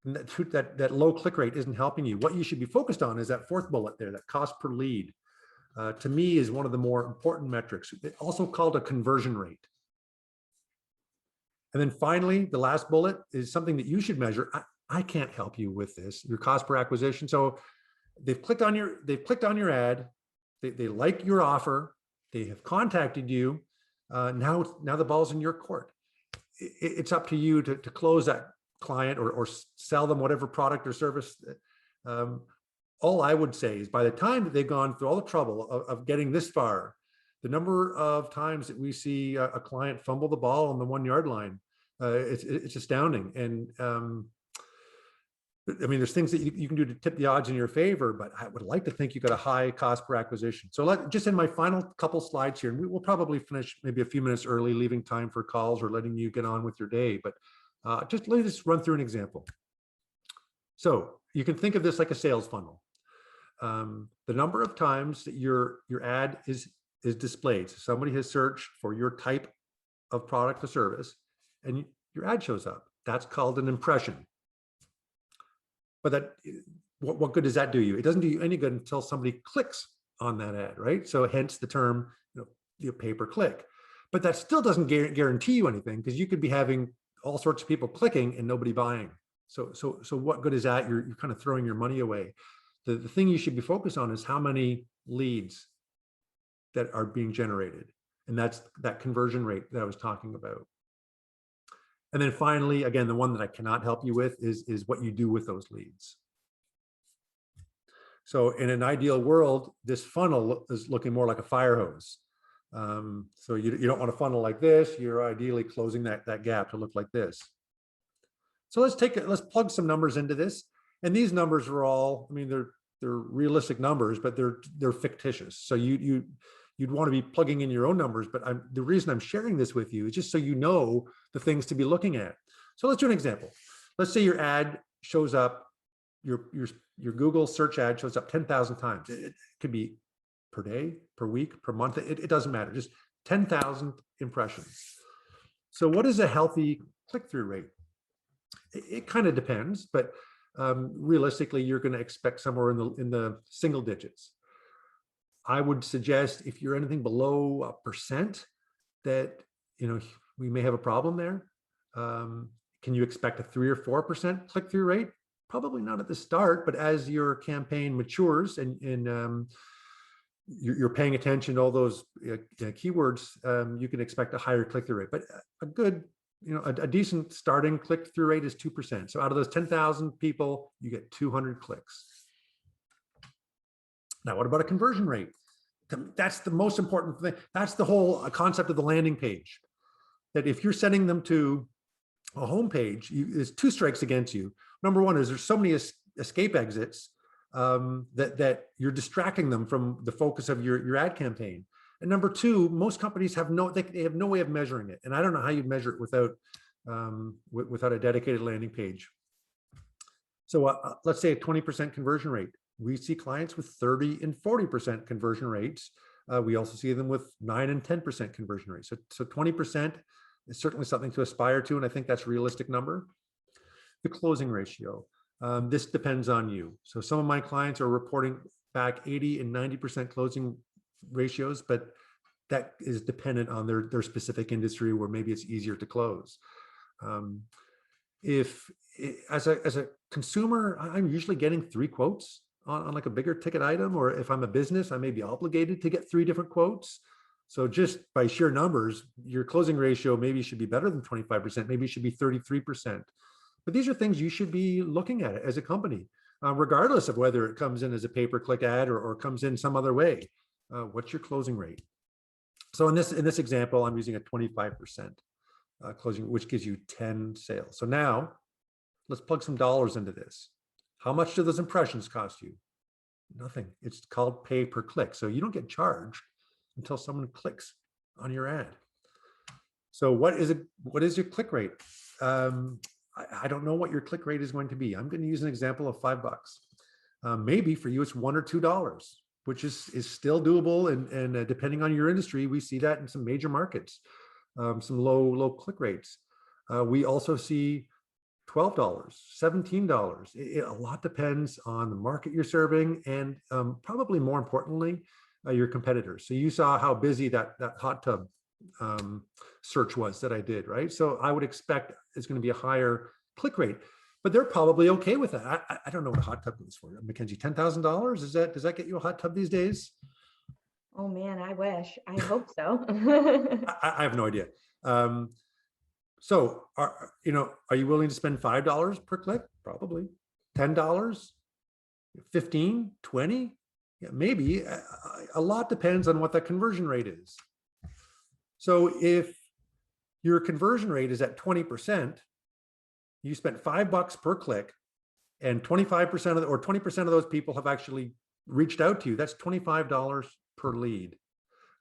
that low click rate isn't helping you. What you should be focused on is that 4th bullet there, that cost per lead. To me, is one of the more important metrics. It's also called a conversion rate. And then finally, the last bullet is something that you should measure. I can't help you with this, your cost per acquisition. So they've clicked on your ad, they like your offer, they have contacted you. Now the ball's in your court. It's up to you to close that client or sell them whatever product or service. All I would say is by the time that they've gone through all the trouble of getting this far, the number of times that we see a client fumble the ball on the 1-yard line, it's astounding. And I mean, there's things that you can do to tip the odds in your favor, but I would like to think you got a high cost per acquisition. So just in my final couple slides here, and we will probably finish maybe a few minutes early, leaving time for calls or letting you get on with your day. But let me just run through an example. So you can think of this like a sales funnel. The number of times that your ad is displayed. So somebody has searched for your type of product or service, and your ad shows up. That's called an impression. But what good does that do you? It doesn't do you any good until somebody clicks on that ad, right? So hence the term, pay per click. But that still doesn't guarantee you anything, because you could be having all sorts of people clicking and nobody buying. So what good is that? You're kind of throwing your money away. The thing you should be focused on is how many leads that are being generated. And that's that conversion rate that I was talking about. And then finally, again, the one that I cannot help you with is what you do with those leads. So in an ideal world, this funnel is looking more like a fire hose. So you don't want a funnel like this. You're ideally closing that gap to look like this. So let's plug some numbers into this. And these numbers are all, I mean, they're realistic numbers, but they're fictitious. So you'd want to be plugging in your own numbers, but the reason I'm sharing this with you is just so you know the things to be looking at. So let's do an example. Let's say your ad shows up, your Google search ad shows up 10,000 times. It could be per day, per week, per month. It doesn't matter, just 10,000 impressions. So what is a healthy click-through rate? It kind of depends, but realistically, you're going to expect somewhere in the single digits. I would suggest if you're anything below 1%, that we may have a problem there. Can you expect a 3 or 4% click-through rate? Probably not at the start, but as your campaign matures and you're paying attention to all those keywords, you can expect a higher click-through rate. But a good, a decent starting click-through rate is 2%. So out of those 10,000 people, you get 200 clicks. Now, what about a conversion rate? That's the most important thing. That's the whole concept of the landing page. That if you're sending them to a homepage, there's two strikes against you. Number one is there's so many escape exits that you're distracting them from the focus of your ad campaign. And number two, most companies have they have no way of measuring it. And I don't know how you measure it without a dedicated landing page. So let's say a 20% conversion rate. We see clients with 30 and 40% conversion rates. We also see them with 9 and 10% conversion rates. So 20% is certainly something to aspire to, and I think that's a realistic number. The closing ratio. This depends on you. So some of my clients are reporting back 80 and 90% closing ratios, but that is dependent on their specific industry where maybe it's easier to close. As a consumer, I'm usually getting 3 quotes on like a bigger ticket item, or if I'm a business, I may be obligated to get 3 different quotes. So just by sheer numbers, your closing ratio maybe should be better than 25%, maybe it should be 33%. But these are things you should be looking at as a company, regardless of whether it comes in as a pay-per-click ad or comes in some other way. What's your closing rate? So in this example, I'm using a 25% closing, which gives you 10 sales. So now let's plug some dollars into this. How much do those impressions cost you? Nothing. It's called pay per click. So you don't get charged until someone clicks on your ad. So what is your click rate? I don't know what your click rate is going to be. I'm going to use an example of $5. Maybe for you it's $1 or $2, which is still doable. And depending on your industry, we see that in some major markets, some low click rates. We also see $12, $17. A lot depends on the market you're serving, and probably more importantly, your competitors. So you saw how busy that hot tub search was that I did, right? So I would expect it's going to be a higher click rate, but they're probably okay with that. I don't know what a hot tub is for. Mackenzie, $10,000? Does that get you a hot tub these days? Oh man, I wish. I hope so. I have no idea. So are you willing to spend $5 per click? Probably. $10, 15, 20? Yeah, maybe. A lot depends on what that conversion rate is. So if your conversion rate is at 20%, you spent $5 per click, and 25% or 20% of those people have actually reached out to you. That's $25 per lead.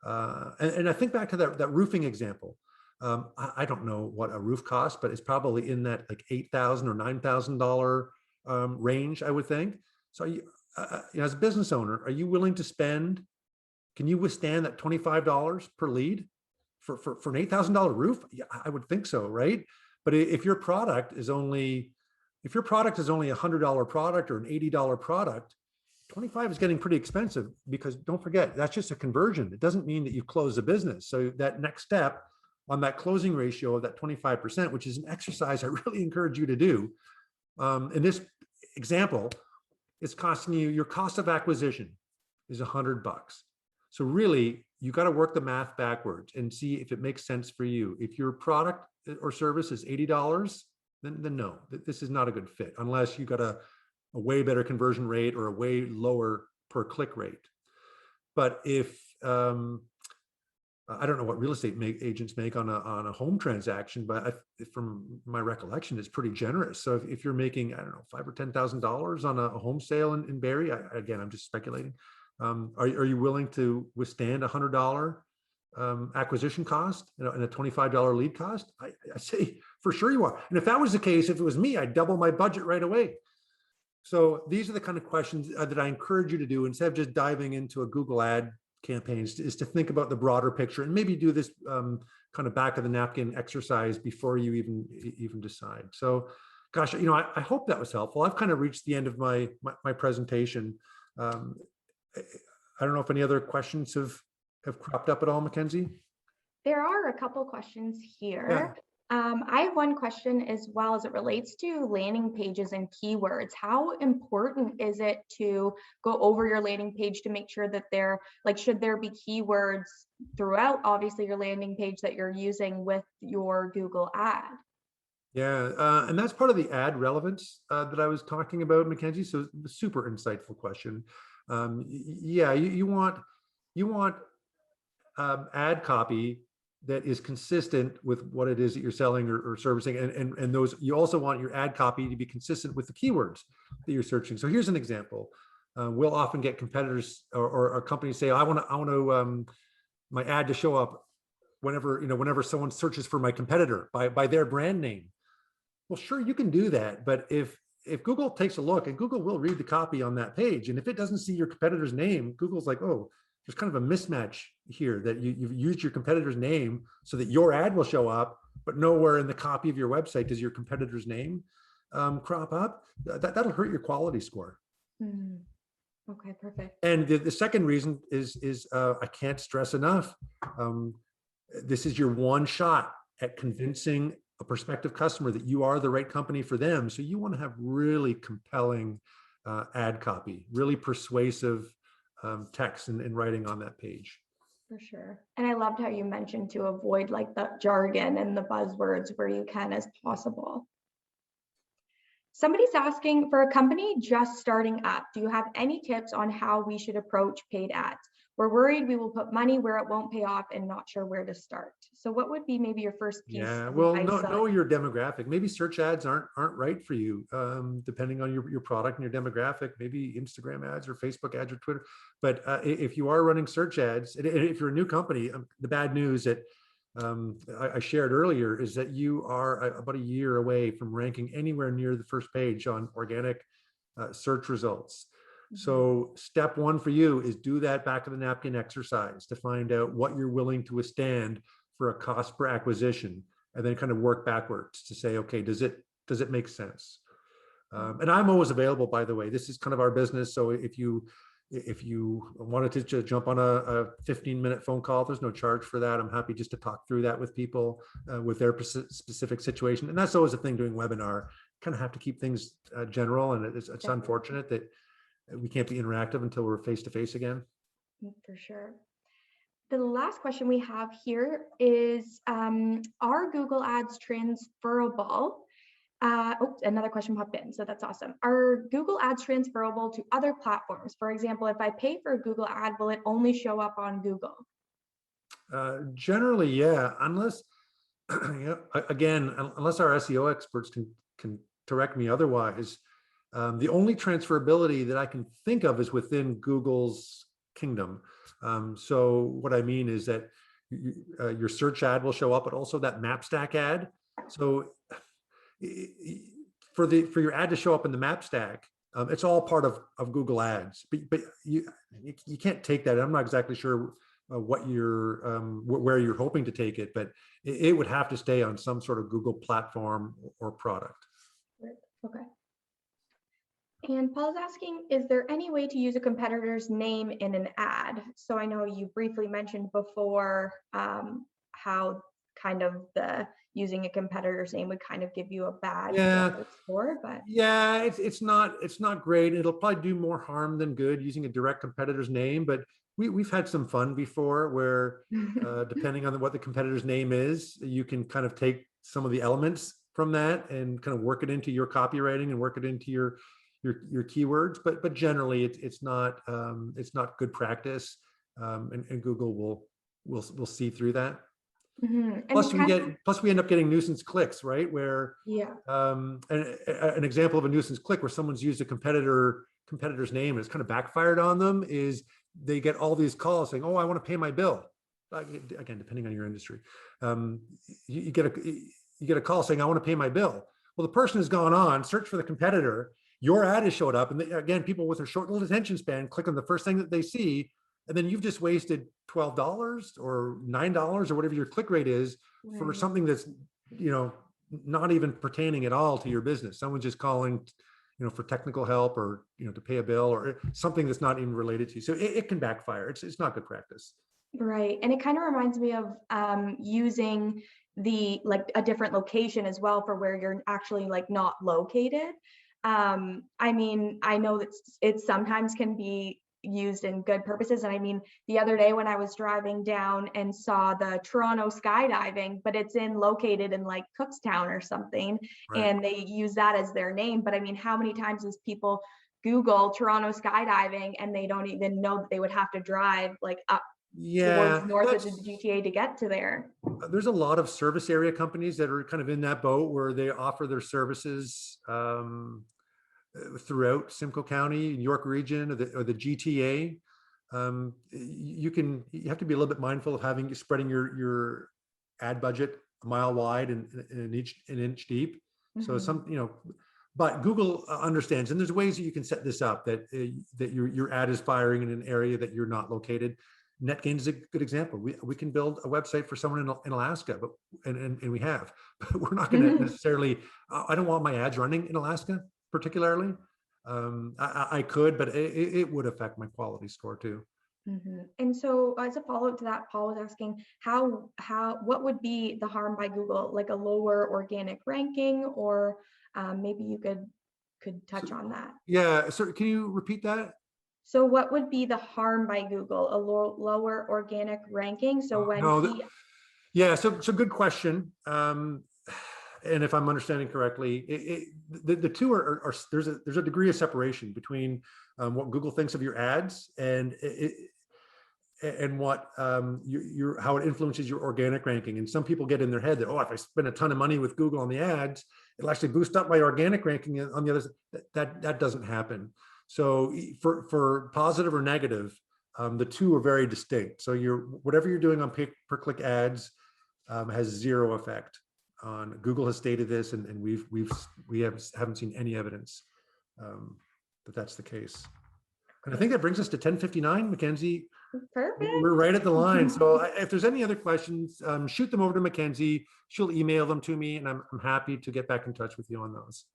And I think back to that roofing example. I don't know what a roof costs, but it's probably in that like $8,000 or $9,000 range, I would think. So as a business owner, are you willing to spend? Can you withstand that $25 per lead for an $8,000 roof? Yeah, I would think so, right? But if your product is only a $100 product or an $80 product, 25 is getting pretty expensive, because don't forget, that's just a conversion. It doesn't mean that you close a business. So that next step on that closing ratio of that 25%, which is an exercise I really encourage you to do. In this example, it's costing you, your cost of acquisition is $100. So really, you got to work the math backwards and see if it makes sense for you. If your product or service is $80, then no, this is not a good fit unless you got a way better conversion rate or a way lower per click rate. But if I don't know what real estate agents make on a home transaction, but from my recollection, it's pretty generous. So if you're making, I don't know, $5,000 or $10,000 on a home sale in Barrie, again, I'm just speculating. Are you willing to withstand $100 acquisition cost and a $25 lead cost? I say for sure you are. And if that was the case, if it was me, I'd double my budget right away. So these are the kind of questions that I encourage you to do instead of just diving into a Google ad campaigns, is to think about the broader picture and maybe do this kind of back of the napkin exercise before you even decide. So, gosh, I hope that was helpful. I've kind of reached the end of my presentation. I don't know if any other questions have cropped up at all, Mackenzie? There are a couple questions here. Yeah. I have one question as well as it relates to landing pages and keywords. How important is it to go over your landing page to make sure that should there be keywords throughout, obviously, your landing page that you're using with your Google ad? Yeah, and that's part of the ad relevance that I was talking about, Mackenzie. So super insightful question. Yeah, you want ad copy that is consistent with what it is that you're selling or servicing. And those, you also want your ad copy to be consistent with the keywords that you're searching. So here's an example. We'll often get competitors or companies say, I want to my ad to show up whenever someone searches for my competitor by their brand name. Well, sure, you can do that. But if Google takes a look, and Google will read the copy on that page, and if it doesn't see your competitor's name, Google's like, oh, there's kind of a mismatch here, that you've used your competitor's name so that your ad will show up, but nowhere in the copy of your website does your competitor's name crop up. That'll hurt your quality score. Mm. Okay, perfect. And the second reason is I can't stress enough. This is your one shot at convincing a prospective customer that you are the right company for them. So you want to have really compelling ad copy, really persuasive text and writing on that page. For sure. And I loved how you mentioned to avoid like the jargon and the buzzwords where you can as possible. Somebody's asking, for a company just starting up, do you have any tips on how we should approach paid ads? We're worried we will put money where it won't pay off and not sure where to start. So what would be maybe your first piece? Yeah, of well, advice know your demographic. Maybe search ads aren't right for you, depending on your product and your demographic. Maybe Instagram ads or Facebook ads or Twitter. But if you are running search ads, and if you're a new company, the bad news that I shared earlier is that you are about a year away from ranking anywhere near the first page on organic search results. So step one for you is do that back of the napkin exercise to find out what you're willing to withstand for a cost per acquisition, and then kind of work backwards to say, okay, does it make sense? And I'm always available, by the way. This is kind of our business. So if you wanted to just jump on a 15-minute phone call, there's no charge for that. I'm happy just to talk through that with people with their specific situation. And that's always a thing doing webinar. Kind of have to keep things general, and it's unfortunate that we can't be interactive until we're face-to-face again. For sure. The last question we have here is, are Google Ads transferable? Another question popped in, so that's awesome. Are Google Ads transferable to other platforms? For example, if I pay for a Google ad, will it only show up on Google? Generally, yeah, unless, again, unless our SEO experts can direct me otherwise. The only transferability that I can think of is within Google's kingdom. So what I mean is that your search ad will show up, but also that map stack ad. So for your ad to show up in the map stack, it's all part of Google Ads. But you can't take that. I'm not exactly sure what where you're hoping to take it, but it would have to stay on some sort of Google platform or product. Okay. And Paul's asking, is there any way to use a competitor's name in an ad? So I know you briefly mentioned before how kind of using a competitor's name would kind of give you a bad score, but yeah, it's not great. It'll probably do more harm than good using a direct competitor's name, but we've had some fun before where depending on what the competitor's name is, you can kind of take some of the elements from that and kind of work it into your copywriting and work it into your keywords, but generally it's not good practice, and Google will see through that. Plus we end up getting nuisance clicks, right? Where an example of a nuisance click where someone's used a competitor's name and it's kind of backfired on them is they get all these calls saying, oh, I want to pay my bill. Again, depending on your industry, you get a call saying, I want to pay my bill. Well, the person has gone on, searched for the competitor, your ad has showed up, and again, people with a short little attention span click on the first thing that they see, and then you've just wasted $12 or $9 or whatever your click rate is for something that's not even pertaining at all to your business. Someone's just calling for technical help or to pay a bill or something that's not even related to you. So it can backfire. It's not good practice. Right. And it kind of reminds me of using a different location as well for where you're actually not located. I mean, I know that it sometimes can be used in good purposes. And I mean, the other day when I was driving down and saw the Toronto skydiving, but it's located in Cookstown or something, right, and they use that as their name. But I mean, how many times does people Google Toronto skydiving and they don't even know that they would have to drive up Yeah, towards north of the GTA to get to there. there's a lot of service area companies that are kind of in that boat where they offer their services throughout Simcoe County, York Region, or the GTA. You have to be a little bit mindful of spreading your ad budget a mile wide and an inch deep. So but Google understands, and there's ways that you can set this up that your ad is firing in an area that you're not located. NetGain is a good example. We can build a website for someone in Alaska, but and we have, but we're not going to necessarily. I don't want my ads running in Alaska particularly. I could, but it would affect my quality score too. And so, as a follow-up to that, Paul was asking what would be the harm by Google, like a lower organic ranking, or maybe you could touch on that. Yeah, so can you repeat that? So what would be the harm by Google? A lower organic ranking? So so good question. And if I'm understanding correctly, the two are there's a degree of separation between what Google thinks of your ads and what how it influences your organic ranking. And some people get in their head that, if I spend a ton of money with Google on the ads, it'll actually boost up my organic ranking on the others. That doesn't happen. So for positive or negative, the two are very distinct. So whatever you're doing on per-click ads has zero effect on. Google has stated this, and we haven't seen any evidence that that's the case. And I think that brings us to 10:59, Mackenzie. Perfect. We're right at the line. So if there's any other questions, shoot them over to Mackenzie. She'll email them to me, and I'm happy to get back in touch with you on those.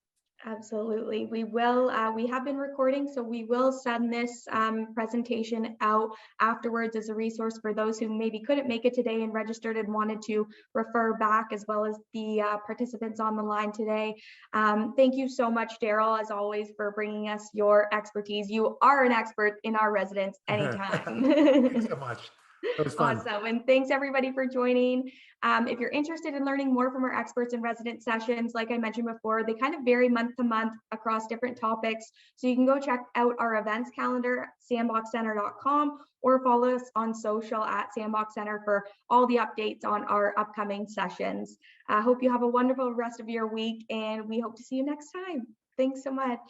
Absolutely. We will. We have been recording, so we will send this presentation out afterwards as a resource for those who maybe couldn't make it today and registered and wanted to refer back, as well as the participants on the line today. Thank you so much, Daryl, as always, for bringing us your expertise. You are an expert in our residence anytime. Thanks so much. That was fun. Awesome. And thanks everybody for joining. If you're interested in learning more from our experts in residence sessions, like I mentioned before, they kind of vary month to month across different topics. So you can go check out our events calendar at sandboxcenter.com or follow us on social at Sandbox Center for all the updates on our upcoming sessions. I hope you have a wonderful rest of your week, and we hope to see you next time. Thanks so much.